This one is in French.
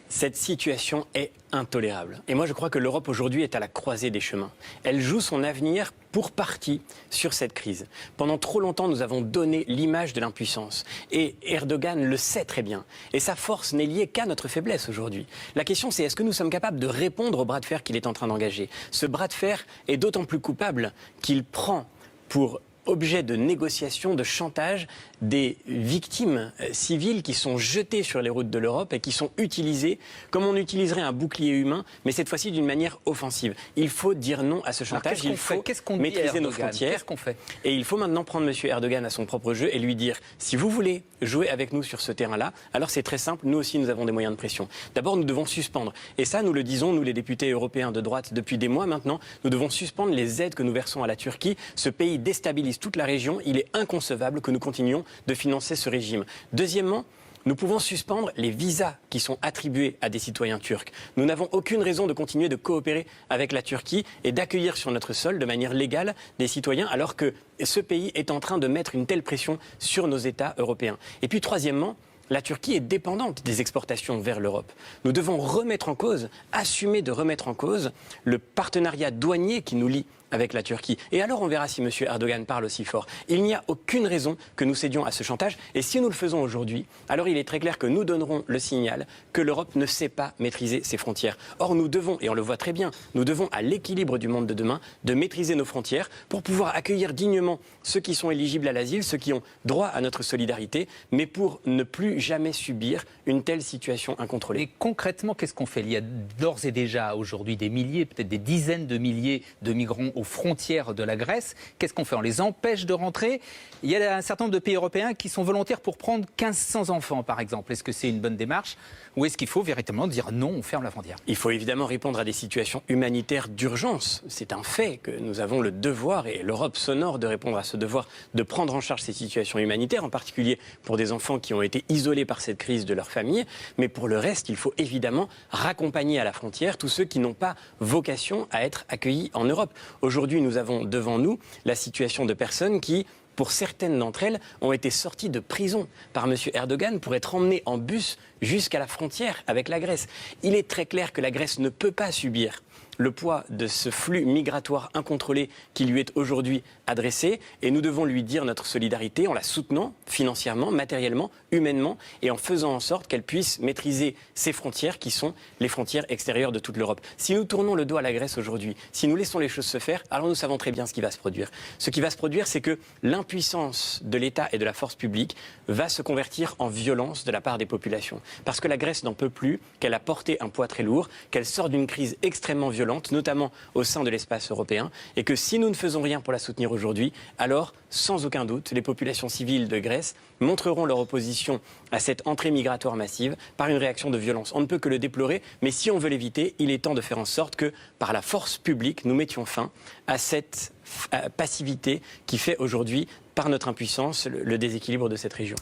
Cette situation est intolérable. Et moi, je crois que l'Europe aujourd'hui est à la croisée des chemins. Elle joue son avenir pour partie sur cette crise. Pendant trop longtemps, nous avons donné l'image de l'impuissance. Et Erdogan le sait très bien. Et sa force n'est liée qu'à notre faiblesse aujourd'hui. La question, c'est est-ce que nous sommes capables de répondre au bras de fer qu'il est en train d'engager? Ce bras de fer est d'autant plus coupable qu'il prend pour objet de négociation, de chantage, des victimes civiles qui sont jetées sur les routes de l'Europe et qui sont utilisées comme on utiliserait un bouclier humain, mais cette fois-ci d'une manière offensive. Il faut dire non à ce chantage, il faut maîtriser nos frontières. Qu'est-ce qu'on fait? Et il faut maintenant prendre M. Erdogan à son propre jeu et lui dire, si vous voulez jouer avec nous sur ce terrain-là, alors c'est très simple, nous aussi nous avons des moyens de pression. D'abord, nous devons suspendre, et ça nous le disons, nous les députés européens de droite, depuis des mois maintenant, nous devons suspendre les aides que nous versons à la Turquie. Ce pays déstabilise toute la région, il est inconcevable que nous continuions de financer ce régime. Deuxièmement, nous pouvons suspendre les visas qui sont attribués à des citoyens turcs. Nous n'avons aucune raison de continuer de coopérer avec la Turquie et d'accueillir sur notre sol de manière légale des citoyens alors que ce pays est en train de mettre une telle pression sur nos États européens. Et puis troisièmement, la Turquie est dépendante des exportations vers l'Europe. Nous devons remettre en cause, assumer de remettre en cause le partenariat douanier qui nous lie avec la Turquie. Et alors on verra si M. Erdogan parle aussi fort. Il n'y a aucune raison que nous cédions à ce chantage. Et si nous le faisons aujourd'hui, alors il est très clair que nous donnerons le signal que l'Europe ne sait pas maîtriser ses frontières. Or nous devons, et on le voit très bien, nous devons à l'équilibre du monde de demain de maîtriser nos frontières pour pouvoir accueillir dignement ceux qui sont éligibles à l'asile, ceux qui ont droit à notre solidarité, mais pour ne plus jamais subir une telle situation incontrôlée. Et concrètement, qu'est-ce qu'on fait? Il y a d'ores et déjà aujourd'hui des milliers, peut-être des dizaines de milliers de migrants aux frontières de la Grèce. Qu'est-ce qu'on fait? On les empêche de rentrer? Il y a un certain nombre de pays européens qui sont volontaires pour prendre 1500 enfants, par exemple. Est-ce que c'est une bonne démarche? Ou est-ce qu'il faut véritablement dire non, on ferme la frontière? Il faut évidemment répondre à des situations humanitaires d'urgence. C'est un fait que nous avons le devoir, et l'Europe s'honore de répondre à ce devoir, de prendre en charge ces situations humanitaires, en particulier pour des enfants qui ont été isolés par cette crise de leur famille. Mais pour le reste, il faut évidemment raccompagner à la frontière tous ceux qui n'ont pas vocation à être accueillis en Europe. Aujourd'hui, nous avons devant nous la situation de personnes qui, pour certaines d'entre elles, ont été sorties de prison par M. Erdogan pour être emmenées en bus jusqu'à la frontière avec la Grèce. Il est très clair que la Grèce ne peut pas subir le poids de ce flux migratoire incontrôlé qui lui est aujourd'hui adressé, et nous devons lui dire notre solidarité en la soutenant financièrement, matériellement, humainement, et en faisant en sorte qu'elle puisse maîtriser ses frontières qui sont les frontières extérieures de toute l'Europe. Si nous tournons le dos à la Grèce aujourd'hui, si nous laissons les choses se faire, alors nous savons très bien ce qui va se produire. Ce qui va se produire, c'est que l'impuissance de l'État et de la force publique va se convertir en violence de la part des populations. Parce que la Grèce n'en peut plus, qu'elle a porté un poids très lourd, qu'elle sort d'une crise extrêmement violente, notamment au sein de l'espace européen, et que si nous ne faisons rien pour la soutenir aujourd'hui, alors, sans aucun doute, les populations civiles de Grèce montreront leur opposition à cette entrée migratoire massive par une réaction de violence. On ne peut que le déplorer, mais si on veut l'éviter, il est temps de faire en sorte que, par la force publique, nous mettions fin à cette passivité qui fait aujourd'hui, par notre impuissance, le déséquilibre de cette région.